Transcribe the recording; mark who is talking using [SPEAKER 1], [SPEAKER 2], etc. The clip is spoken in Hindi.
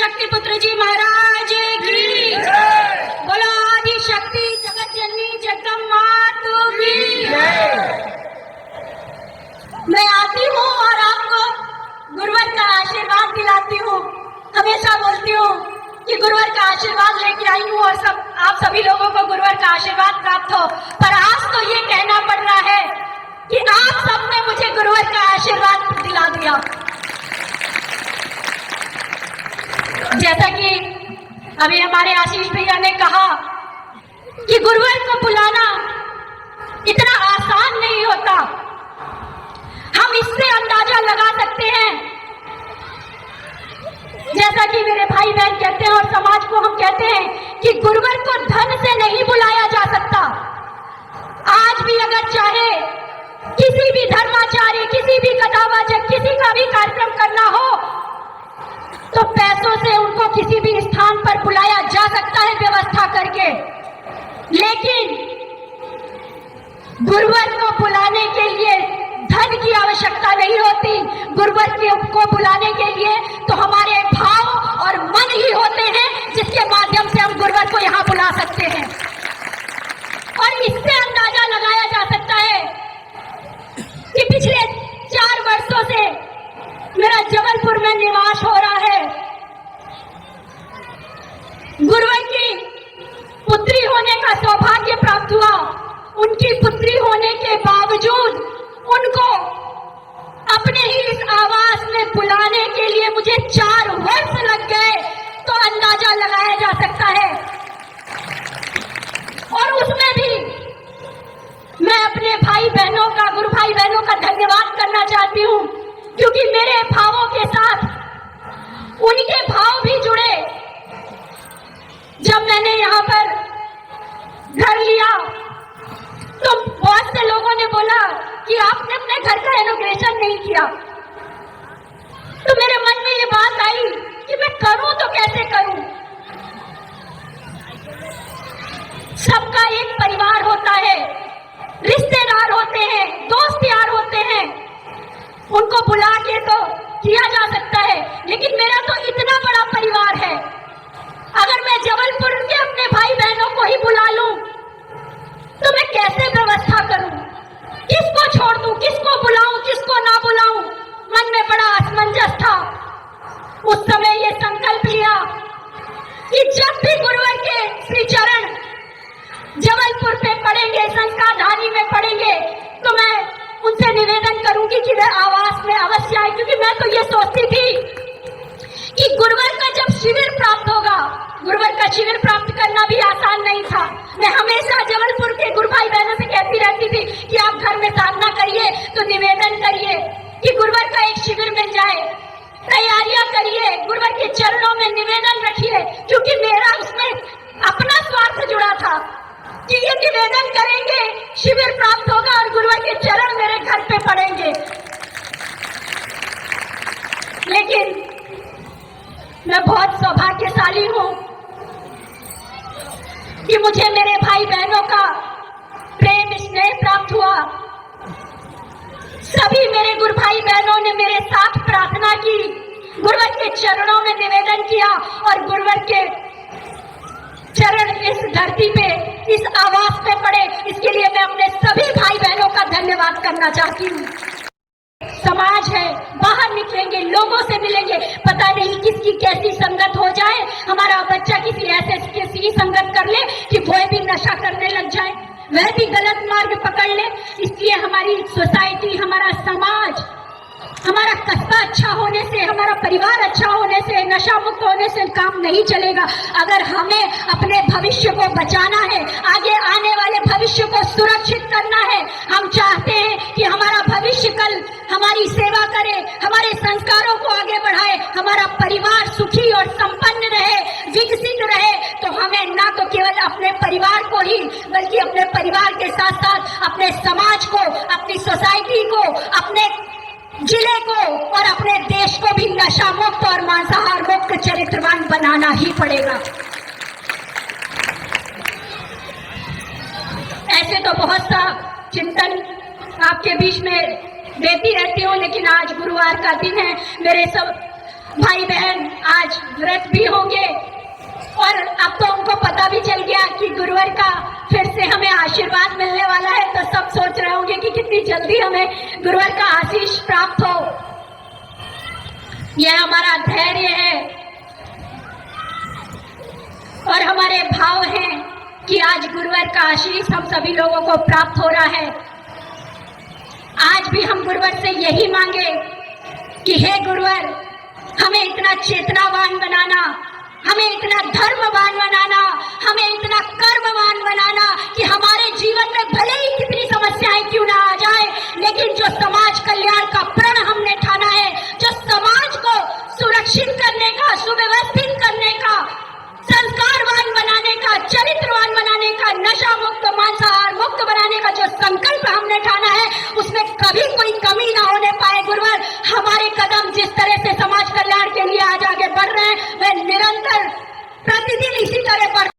[SPEAKER 1] शक्तिपुत्र जी महाराज की, बोलो आदि शक्ति जगत जननी जगदम्बा मातु की। मैं आती हूँ और आपको गुरुवर का आशीर्वाद दिलाती हूँ। हमेशा बोलती हूँ कि गुरुवर का आशीर्वाद लेके आई हूँ और आप सभी लोगों को गुरुवर का आशीर्वाद प्राप्त हो। पर आज तो ये कहना पड़ रहा है कि आप सबने मुझे गुरुवर का आशीर्वाद दिला दिया। जैसा कि अभी हमारे आशीष भैया ने कहा कि गुरुवर को बुलाना इतना आसान नहीं होता। हम इससे अंदाजा लगा सकते हैं, जैसा कि मेरे भाई बहन कहते हैं और समाज को हम कहते हैं कि गुरुवर को धन से नहीं बुलाया जा सकता। आज भी अगर चाहे किसी भी धर्माचार्य, किसी भी कथावाचक, किसी का भी कार्यक्रम करना हो तो पैसों से उनको किसी भी स्थान पर बुलाया जा सकता है व्यवस्था करके। लेकिन गुरुवर को बुलाने के लिए धन की आवश्यकता नहीं होती। गुरुवर को बुलाने के लिए तो हमारे भाव और मन ही होते हैं, जिसके माध्यम से हम गुरुवर को यहाँ बुला सकते हैं। और इससे अंदाजा लगाया जा सकता है कि पिछले 4 वर्षों से मेरा जबलपुर में निवास हो रहा है। गुरुवर की पुत्री होने का सौभाग्य प्राप्त हुआ। उनकी पुत्री होने के बावजूद उनको अपने ही इस आवास में बुलाने के लिए मुझे 4 वर्ष लग गए, तो अंदाजा लगाया जा सकता है। और उसमें भी मैं अपने भाई बहनों का, गुरु भाई बहनों का धन्यवाद करना चाहती हूँ, क्योंकि मेरे भावों के साथ उनके भाव भी जुड़े। जब मैंने यहाँ पर घर लिया तो बहुत से लोगों ने बोला कि आपने अपने घर का इनॉग्रेशन नहीं किया। तो मेरे मन में ये बात आई कि मैं करूं तो कैसे करूं। सबका एक परिवार होता है, रिश्तेदार होते हैं, दोस्त यार होते हैं, उनको बुला के तो किया जा सकता है। लेकिन मेरा तो इतना बड़ा परिवार है, अगर मैं जबलपुर के अपने भाई बहनों को ही बुला लूं तो मैं कैसे व्यवस्था करूं, किसको छोड़ दूं, किसको बुलाऊं, किसको ना बुलाऊं। मन में बड़ा असमंजस था। उस समय ये संकल्प लिया कि जब भी गुरुवर के श्री चरण जबलपुर पे पड़ेंगे, संस्कारधानी में पड़ेंगे, तो मैं उनसे निवेदन करूंगी कि वे आवास में अवश्य आए। क्योंकि मैं तो ये सोचती थी कि गुरुवर का जब शिविर प्राप्त होगा, गुरुवर का शिविर प्राप्त करना भी आसान नहीं था। मैं हमेशा जबलपुर के गुरु भाई बहनों से कहती रहती थी कि आप घर में साधना करिए तो निवेदन करिए कि गुरुवर का एक शिविर मिल जाए, तैयारियां करिए, गुरुवर के चरणों में निवेदन रखिए। क्योंकि मेरा उसमें अपना स्वार्थ जुड़ा था कि ये निवेदन करेंगे, शिविर प्राप्त होगा और गुरुवर के चरण मेरे घर पे पड़ेंगे। लेकिन मैं बहुत सौभाग्यशाली हूं कि मुझे मेरे भाई बहनों का प्रेम स्नेह प्राप्त हुआ। सभी मेरे गुरु भाई बहनों ने मेरे साथ प्रार्थना की, गुरुवर के चरणों में निवेदन किया और गुरुवर के चरण इस धरती पे, इस आवास पे पड़े। इसके लिए मैं अपने सभी भाई बहनों का धन्यवाद करना चाहती हूँ। समाज है, बाहर निकलेंगे, लोगों से मिलेंगे, पता नहीं किसकी कैसी संगत हो जाए। हमारा बच्चा किसी ऐसी संगत कर ले कि वो भी नशा करने लग जाए, वह भी गलत मार्ग पकड़ ले। इसलिए हमारी सोसाइटी, हमारा समाज, हमारा कस्बा अच्छा होने से, हमारा परिवार अच्छा होने से, नशा मुक्त होने से काम नहीं चलेगा। अगर हमें अपने भविष्य को बचाना है, आगे आने वाले भविष्य को सुरक्षित करना है, हम चाहते हैं कि हमारा भविष्य कल हमारी सेवा करे, हमारे संस्कारों को आगे बढ़ाए, हमारा परिवार सुखी और संपन्न रहे, विकसित रहे, तो हमें ना तो केवल अपने परिवार को ही, बल्कि अपने परिवार के साथ साथ अपने समाज को, अपनी सोसाइटी को, अपने जिले को और अपने देश को भी नशा मुक्त और मांसाहार मुक्त चरित्रवान बनाना ही पड़ेगा। ऐसे तो बहुत सा चिंतन आपके बीच में देती रहती हूँ, लेकिन आज गुरुवार का दिन है। मेरे सब भाई बहन आज व्रत भी होंगे और अब तो उनको पता भी चल गया कि गुरुवार का फिर से हमें आशीर्वाद मिलने वाला है, तो सब सोच रहे होंगे कि कितनी जल्दी हमें गुरुवार का आशीष प्राप्त हो। यह हमारा धैर्य है और हमारे भाव हैं कि आज गुरुवार का आशीष हम सभी लोगों को प्राप्त हो रहा है। आज भी हम गुरुवार से यही मांगे कि हे गुरुवार, हमें इतना चेतनावान बनाना, हमें इतना धर्मवान बनाना, हमें इतना कर्मवान बनाना कि हमारे जीवन में भले ही कितनी समस्याएं क्यों ना आ जाए, लेकिन जो समाज कल्याण का प्रण हमने ठाना है, जो समाज को सुरक्षित करने का, सुव्यवस्थित करने का, संस्कारवान बनाने का, चरित्रवान बनाने का, नशा मुक्त, मांसाहार मुक्त बनाने का जो संकल्प हमने ठाना है, उसमें कभी कोई कमी ना होने पाए। गुरुवार, हमारे कदम जिस तरह से समाज कल्याण के लिए आज आगे बढ़ रहे हैं, वे निरंतर प्रतिदिन इसी तरह बढ़